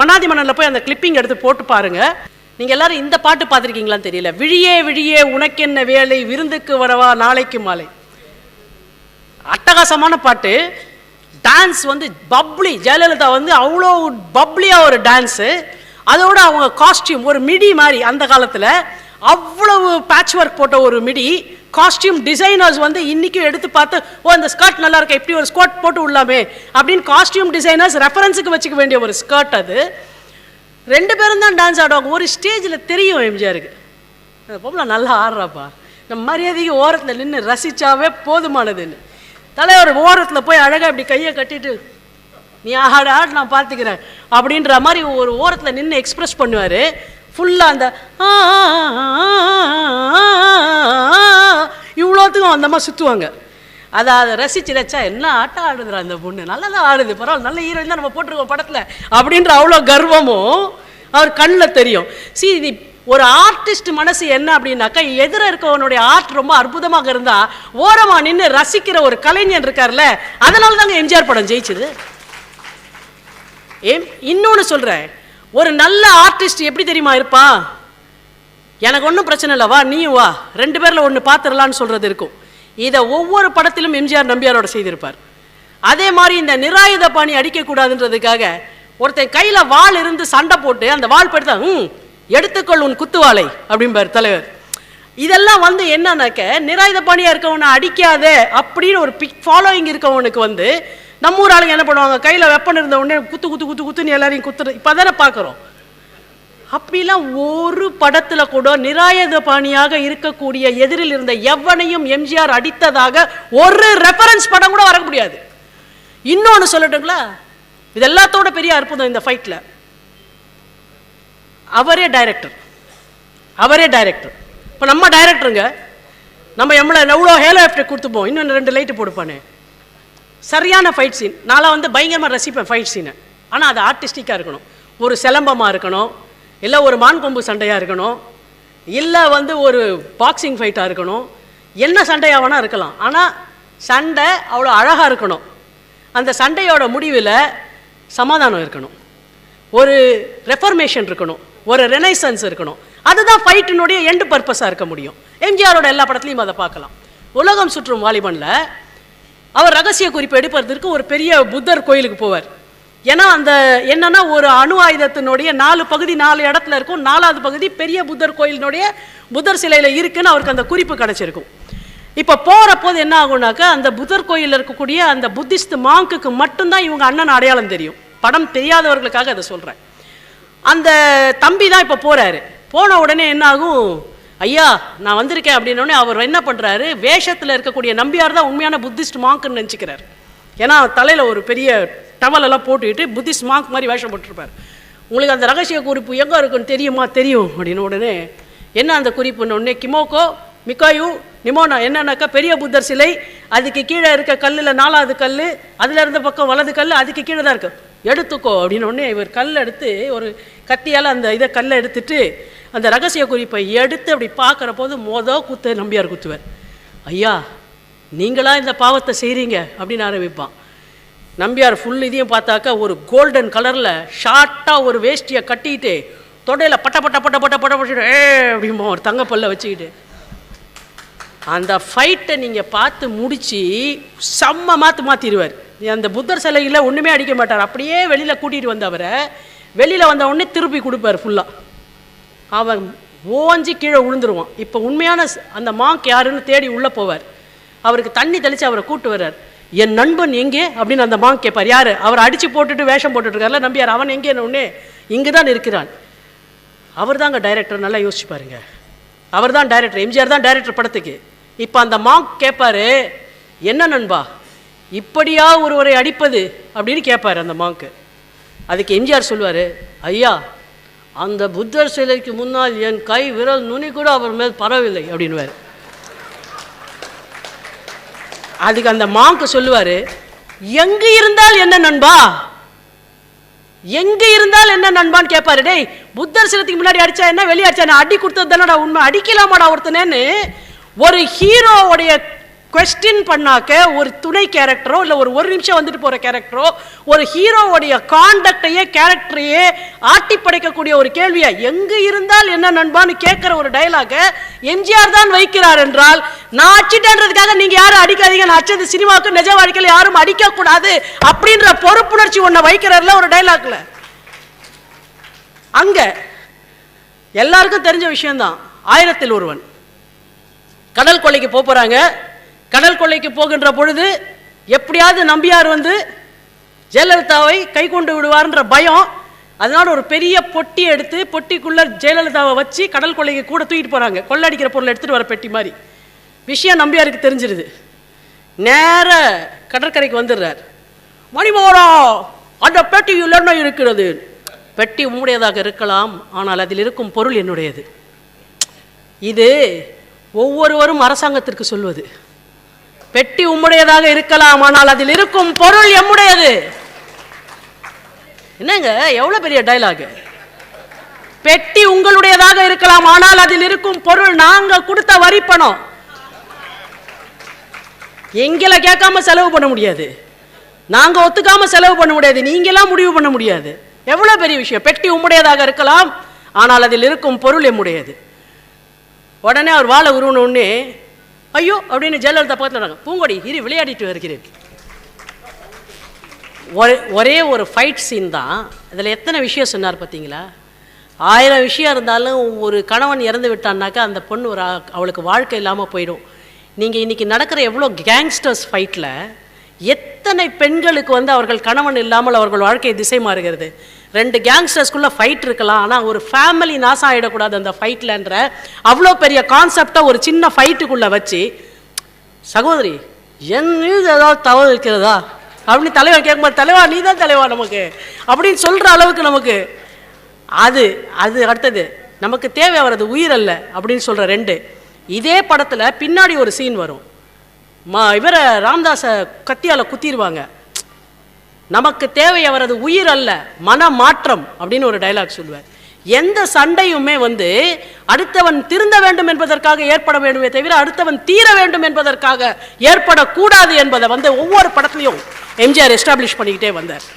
மன்னாதி மன்னன்ல போய் அந்த கிளிப்பிங் எடுத்து போட்டு பாருங்க. நீங்க எல்லாரும் இந்த பாட்டு பார்த்துருக்கீங்களான்னு தெரியல. விழியே விழியே உனக்கென்ன வேலை, விருந்துக்கு வரவா நாளைக்கு மாலை. அட்டகாசமான பாட்டு. டான்ஸ் வந்து பப்ளி. ஜெயலலிதா வந்து அவ்வளோ பப்ளியா ஒரு டான்ஸு. அதோட அவங்க காஸ்டியூம் ஒரு மிடி மாதிரி, அந்த காலத்தில் அவ்வளவு பேட்ச் ஒர்க் போட்ட ஒரு மிடி. காஸ்டியூம் டிசைனர்ஸ் வந்து இன்னைக்கும் எடுத்து பார்த்து, ஓ இந்த ஸ்கர்ட் நல்லா இருக்கு, எப்படி ஒரு ஸ்கர்ட் போட்டு விடலாமே அப்படின்னு காஸ்டியூம் டிசைனர்ஸ் ரெஃபரன்ஸுக்கு வச்சுக்க வேண்டிய ஒரு ஸ்கர்ட் அது. ரெண்டு பேரும் தான் டான்ஸ் ஆடுவாங்க. ஒரு ஸ்டேஜில் தெரியும் எம்ஜிஆருக்கு, அந்த பொம்பளை நல்லா ஆடுறாப்பா, நம்ம மரியாதைக்கு ஓரத்தில் நின்று ரசிச்சாவே போதுமானதுன்னு. தலைவர் ஓரத்தில் போய் அழகாக இப்படி கையை கட்டிட்டு, நீ ஆடு ஆடு நான் பார்த்துக்கிறேன் அப்படின்ற மாதிரி ஒரு ஓரத்தில் நின்று எக்ஸ்பிரஸ் பண்ணுவார். ஃபுல்லாக அந்த இவ்வளோத்துக்கும் அந்த மாதிரி சுற்றுவாங்க. அதை ரசிச்சு ரச்சா என்ன ஆட்டம் ஆடுதுரா அந்த பொண்ணு, நல்லா தான் ஆடுது, பரவாயில்ல, நல்ல ஹீரோயின் தான் நம்ம போட்டிருக்கோம் படத்தில் அப்படின்ற அவ்வளோ கர்வமும் அவர் கண்ணில் தெரியும். இது ஒரு ஆர்டிஸ்ட் மனசு என்ன அப்படின்னாக்கா, எதிர இருக்கவனுடைய ஆர்ட் ரொம்ப அற்புதமாக இருந்தால் ஓரமாக நின்று ரசிக்கிற ஒரு கலைஞன் இருக்கார்ல, அதனால தாங்க எம்ஜிஆர் படம் ஜெயிச்சுது. இன்னொன்று சொல்கிறேன், ஒரு நல்ல ஆர்டிஸ்ட் எப்படி தெரியுமா இருப்பான், எனக்கு ஒன்றும் பிரச்சனை இல்லை, வா நீயும் வா, ரெண்டு பேரில் ஒன்று பார்த்துடலான்னு சொல்கிறது இருக்கும். இதை ஒவ்வொரு படத்திலும் எம்ஜிஆர் நம்பியாரோட செய்திருப்பார். அதே மாதிரி இந்த நிராயுத பாணி அடிக்கக்கூடாதுன்றதுக்காக ஒருத்தன் கையில் வாள் இருந்து சண்டை போட்டு அந்த வாள் படுத்தா, எடுத்துக்கொள் உன் குத்துவாளை அப்படிம்பார் தலைவர். இதெல்லாம் வந்து என்னன்னாக்க, நிராயுத பாணியாக இருக்கவனை அடிக்காத அப்படின்னு ஒரு ஃபாலோயிங் இருக்கவனுக்கு வந்து நம்ம ஊர் ஆளுங்க என்ன பண்ணுவாங்க, கையில் வெப்பன் இருந்த உடனே குத்து குத்து குத்து குத்துன்னு எல்லாரையும் குத்துறது இப்போ தானே பார்க்குறோம். அப்படிலாம் ஒரு படத்தில் கூட நிராயுத பாணியாக இருக்கக்கூடிய எதிரில் இருந்த எவனையும் எம்ஜிஆர் அடித்ததாக ஒரு ரெஃபரன்ஸ் படம் கூட வர முடியாது. இன்னொன்று சொல்லட்டுங்களா, இது எல்லாத்தோட பெரிய அற்புதம் இந்த ஃபைட்டில், அவரே டைரக்டர். இப்போ நம்ம டைரக்டருங்க, நம்ம எவ்வளோ ஹேலோ எஃபெக்ட் கொடுத்துப்போம், இன்னொன்று 2 லைட்டு போடுப்பானே, சரியான ஃபைட் சீன். நான்லாம் வந்து பயங்கரமாக ரசிப்பேன் ஃபைட் சீனை. ஆனால் அது ஆர்டிஸ்டிக்காக இருக்கணும். ஒரு சிலம்பமாக இருக்கணும், இல்லை ஒரு மான் கொம்பு சண்டையாக இருக்கணும், இல்லை வந்து ஒரு பாக்ஸிங் ஃபைட்டாக இருக்கணும், என்ன சண்டையாக வேணால் இருக்கலாம். ஆனால் சண்டை அவ்வளோ அழகாக இருக்கணும். அந்த சண்டையோட முடிவில் சமாதானம் இருக்கணும், ஒரு ரெஃபர்மேஷன் இருக்கணும், ஒரு ரெனைசன்ஸ் இருக்கணும். அதுதான் ஃபைட்டினுடைய எண்டு பர்பஸாக இருக்க முடியும். எம்ஜிஆரோட எல்லா படத்துலையும் அதை பார்க்கலாம். உலகம் சுற்றும் வாலிபனில் அவர் ரகசிய குறிப்பு எடுப்பதற்கு ஒரு பெரிய புத்தர் கோயிலுக்கு போவார். ஏன்னா அந்த என்னன்னா, ஒரு அணு ஆயுதத்தினுடைய 4 பகுதி 4 இடத்துல இருக்கும், 4வது பகுதி பெரிய புத்தர் கோயிலினுடைய புத்தர் சிலையில் இருக்குன்னு அவருக்கு அந்த குறிப்பு கிடச்சிருக்கும். இப்போ போகிற போது என்ன ஆகும்னாக்கா, அந்த புத்தர் கோயிலில் இருக்கக்கூடிய அந்த புத்திஸ்ட் மாங்குக்கு மட்டும்தான் இவங்க அண்ணன் அடையாளம் தெரியும். படம் தெரியாதவர்களுக்காக அதை சொல்கிறேன். அந்த தம்பி தான் இப்போ போகிறாரு. போன உடனே என்ன ஆகும், ஐயா நான் வந்திருக்கேன் அப்படின்னோடனே அவர் என்ன பண்ணுறாரு, வேஷத்தில் இருக்கக்கூடிய நம்பியார் தான் உண்மையான புத்திஸ்ட் மாங்க்குன்னு நினச்சிக்கிறார். ஏன்னா தலையில் ஒரு பெரிய டவலெல்லாம் போட்டுக்கிட்டு புத்திஸ்ட் மாங்க் மாதிரி வேஷம் போட்டுருப்பார். உங்களுக்கு அந்த ரகசிய குறிப்பு எங்கே இருக்குன்னு தெரியுமா? தெரியும் அப்படின்னு உடனே, என்ன அந்த குறிப்புன்னு உடனே, கிமோக்கோ மிக்காயு நிமோனா, என்னன்னாக்கா பெரிய புத்தர் சிலை, அதுக்கு கீழே இருக்க கல்லில் 4வது கல், அதில் இருந்த பக்கம் வலது கல், அதுக்கு கீழே தான் இருக்கு, எடுத்துக்கோ அப்படின்னு உடனே இவர் கல் எடுத்து ஒரு கத்தியால் அந்த இதை கல்லை எடுத்துட்டு அந்த ரகசிய குறிப்பை எடுத்து அப்படி பார்க்குற போது குத்து நம்பியார் குத்துவார். ஐயா நீங்களா இந்த பாவத்தை செய்கிறீங்க அப்படின்னு ஆரம்பிப்பான். நம்பியார் ஃபுல் இதையும் பார்த்தாக்கா ஒரு கோல்டன் கலரில் ஷார்ட்டாக ஒரு வேஷ்டியை கட்டிக்கிட்டு தொடையில் பட்ட பட்ட பட்ட பட்ட பட்ட பட்டு அப்படிமா ஒரு தங்கப்பல்ல வச்சுக்கிட்டு அந்த ஃபைட்டை நீங்கள் பார்த்து முடித்து செம்ம மாற்றிடுவார். அந்த புத்தர் சிலையில் ஒன்றுமே அடிக்க மாட்டார், அப்படியே வெளியில் கூட்டிகிட்டு வந்தவரை வெளியில் வந்த உடனே திருப்பி கொடுப்பார் ஃபுல்லாக. அவன் ஓஞ்சி கீழே விழுந்துருவான். இப்போ உண்மையான அந்த மாங்க் யாருன்னு தேடி உள்ளே போவார். அவருக்கு தண்ணி தெளித்து அவரை கூப்பிட்டு வர்றார். என் நண்பன் எங்கே அப்படின்னு அந்த மாங்க் கேட்பார். யார்? அவர் அடித்து போட்டுட்டு வேஷம் போட்டுட்ருக்கார்ல நம்பியார், அவன் எங்கேன்னு உடனே இங்கே தான் இருக்கிறான். அவர் தாங்க டைரக்டர், நல்லா யோசிச்சு பாருங்க. அவர் தான் டைரக்டர், எம்ஜிஆர் தான் டைரக்டர் படத்துக்கு. இப்போ அந்த மாங்க் கேட்பார், என்ன நண்பா இப்படியா ஒருவரை அடிப்பது அப்படின்னு கேட்பார் அந்த மாங்க்கு. அதுக்கு எம்ஜிஆர் சொல்லுவார், ஐயா அந்த புத்தர் சிலைக்கு முன்னால் என் கை விரல் நுனி கூட அவர் மேல் பரவில்லை அப்படின்வார். அதுக்கு அந்த மாங்க்கு சொல்லுவார், எங்கே இருந்தால் என்ன நண்பா, எங்கே இருந்தால் என்ன நண்பான்னு கேட்பாரு. டேய் புத்தர் சிலத்துக்கு முன்னாடி அடிச்சா என்ன, வெளியே அடிச்சா என்ன, அடி கொடுத்தது தானடா உண்மை, அடிக்கலாமாடா ஒருத்தனேன்னு ஒரு ஹீரோவுடைய கொஸ்டின் பண்ணாக்க ஒரு துணை கேரக்டரோ இல்லை ஒரு நிமிஷம் வந்துட்டு போகிற கேரக்டரோ ஒரு ஹீரோவுடைய காண்டக்டையே கேரக்டரையே ஆட்டி படைக்கக்கூடிய ஒரு கேள்வியை எங்கே இருந்தால் என்ன நண்பான்னு கேட்குற ஒரு டைலாக எம்ஜிஆர் தான் வைக்கிறார் என்றால், நான் அச்சிட்டேன்றதுக்காக நீங்கள் யாரும் அடிக்காதீங்க, நான் அச்சது சினிமாவுக்கு நிஜ வாழ்க்கையில் யாரும் அடிக்கக்கூடாது அப்படின்ற பொறுப்புணர்ச்சி ஒன்றை வைக்கிறார்ல ஒரு டைலாக்ல. அங்க எல்லாருக்கும் தெரிஞ்ச விஷயம்தான், 1000ல் ஒருவன். கடல் கொள்ளைக்கு போறாங்க. கடல் கொள்ளைக்கு போகின்ற பொழுது எப்படியாவது நம்பியார் வந்து ஜெயலலிதாவை கை கொண்டு விடுவார்ன்ற பயம், அதனால ஒரு பெரிய பொட்டி எடுத்து பொட்டிக்குள்ள ஜெயலலிதாவை வச்சு கடல் கொள்ளைக்கு கூட தூக்கிட்டு போறாங்க. கொள்ளடிக்கிற பொருளை எடுத்துட்டு வர பெட்டி மாதிரி. விஷயம் நம்பியாருக்கு தெரிஞ்சிருது. நேர கடற்கரைக்கு வந்துடுறார். மணிமோகனா, அந்த பெட்டி என்ன இருக்கிறது? பெட்டி உம்முடையதாக இருக்கலாம், ஆனால் அதில் இருக்கும் பொருள் என்னுடையது. இது ஒவ்வொருவரும் அரசாங்கத்திற்கு சொல்வது. பெட்டி உம்முடையதாக இருக்கலாம், ஆனால் அதில் இருக்கும் பொருள் எம்முடையது. என்னங்க எவ்வளவு பெரிய டயலாக்! பெட்டி உங்களுடையதாக இருக்கலாம், ஆனால் அதில் இருக்கும் பொருள் நாங்க கொடுத்த வரி பணம். எங்களை கேட்காம செலவு பண்ண முடியாது, நாங்க ஒத்துக்காம செலவு பண்ண முடியாது, நீங்களாம் முடிவு பண்ண முடியாது. எவ்வளவு பெரிய விஷயம்! பெட்டி உம்முடையதாக இருக்கலாம், ஆனால் அதில் இருக்கும் பொருள் எம்முடையது. உடனே அவர் வாழை உருவனே ஐயோ அப்படின்னு ஜெயலலிதா பக்கத்தில் பூங்கொடி இரு விளையாடிட்டு வருகிறேன். ஒரே ஒரு ஃபைட் சீன் தான், அதில் எத்தனை விஷயம் சொன்னார் பார்த்தீங்களா? 1000 விஷயம் இருந்தாலும் ஒரு கணவன் இறந்து விட்டான்னாக்கா அந்த பொண்ணு அவளுக்கு வாழ்க்கை இல்லாமல் போயிடும். நீங்கள் இன்றைக்கி நடக்கிற எவ்வளோ கேங்ஸ்டர்ஸ் ஃபைட்டில் எத்தனை பெண்களுக்கு வந்து அவர்கள் கணவன் இல்லாமல் அவர்கள் வாழ்க்கை திசை மாறுகிறது. 2 கேங்ஸ்டர்ஸ்குள்ளே ஃபைட் இருக்கலாம், ஆனால் ஒரு ஃபேமிலி நாசம் ஆகிடக்கூடாது அந்த ஃபைட்லன்ற அவ்வளோ பெரிய கான்செப்டை ஒரு சின்ன ஃபைட்டுக்குள்ளே வச்சு, சகோதரி என் மீது ஏதாவது தவறு இருக்கிறதா அப்படின்னு தலைவன் கேட்கும்போது, தலைவா நீ தான் தலைவா நமக்கு அப்படின்னு சொல்கிற அளவுக்கு நமக்கு அது அடுத்தது நமக்கு தேவை அவரது உயிர் அல்ல அப்படின்னு சொல்கிற 2. இதே படத்தில் பின்னாடி ஒரு சீன் வரும். இவரை ராமதாஸை கத்தியால் குத்திடுவாங்க. நமக்கு தேவை அவரது உயிர் அல்ல மன மாற்றம் அப்படின்னு ஒரு டைலாக் சொல்லுவார். எந்த சண்டையுமே வந்து அடுத்தவன் திருந்த வேண்டும் என்பதற்காக ஏற்பட வேண்டுமே தவிர அடுத்தவன் தீர வேண்டும் என்பதற்காக ஏற்படக்கூடாது என்பதை வந்து ஒவ்வொரு படத்துலையும் எம்ஜிஆர் எஸ்டாப்ளிஷ் பண்ணிக்கிட்டே வந்தார்.